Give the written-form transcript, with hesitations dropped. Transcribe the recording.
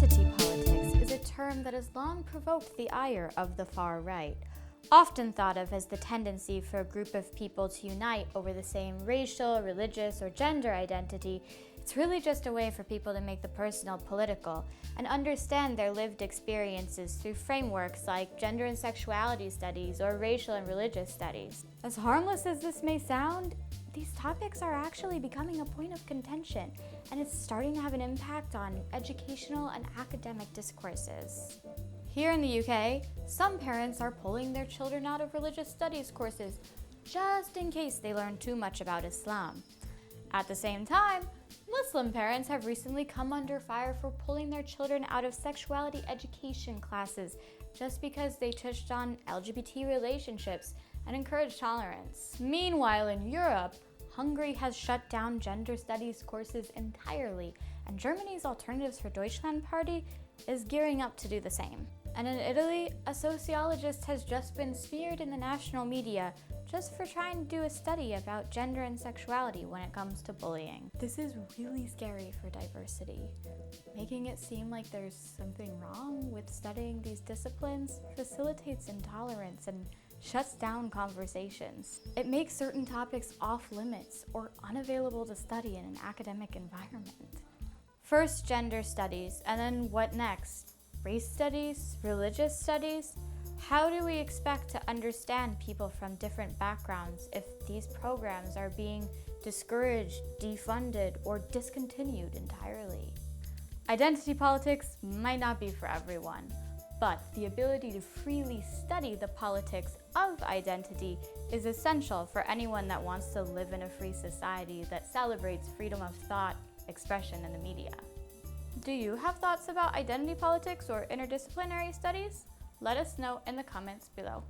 Identity politics is a term that has long provoked the ire of the far right. Often thought of as the tendency for a group of people to unite over the same racial, religious, or gender identity, it's really just a way for people to make the personal political and understand their lived experiences through frameworks like gender and sexuality studies or racial and religious studies. As harmless as this may sound, these topics are actually becoming a point of contention, and it's starting to have an impact on educational and academic discourses. Here in the UK, some parents are pulling their children out of religious studies courses just in case they learn too much about Islam. At the same time, Muslim parents have recently come under fire for pulling their children out of sexuality education classes just because they touched on LGBT relationships and encouraged tolerance. Meanwhile, in Europe, Hungary has shut down gender studies courses entirely, and Germany's Alternatives for Deutschland party is gearing up to do the same. And in Italy, a sociologist has just been smeared in the national media just for trying to do a study about gender and sexuality when it comes to bullying. This is really scary for diversity. Making it seem like there's something wrong with studying these disciplines facilitates intolerance and shuts down conversations. It makes certain topics off limits or unavailable to study in an academic environment. First gender studies, and then what next? Race studies? Religious studies? How do we expect to understand people from different backgrounds if these programs are being discouraged, defunded, or discontinued entirely? Identity politics might not be for everyone, but the ability to freely study the politics of identity is essential for anyone that wants to live in a free society that celebrates freedom of thought, expression, and the media. Do you have thoughts about identity politics or interdisciplinary studies? Let us know in the comments below.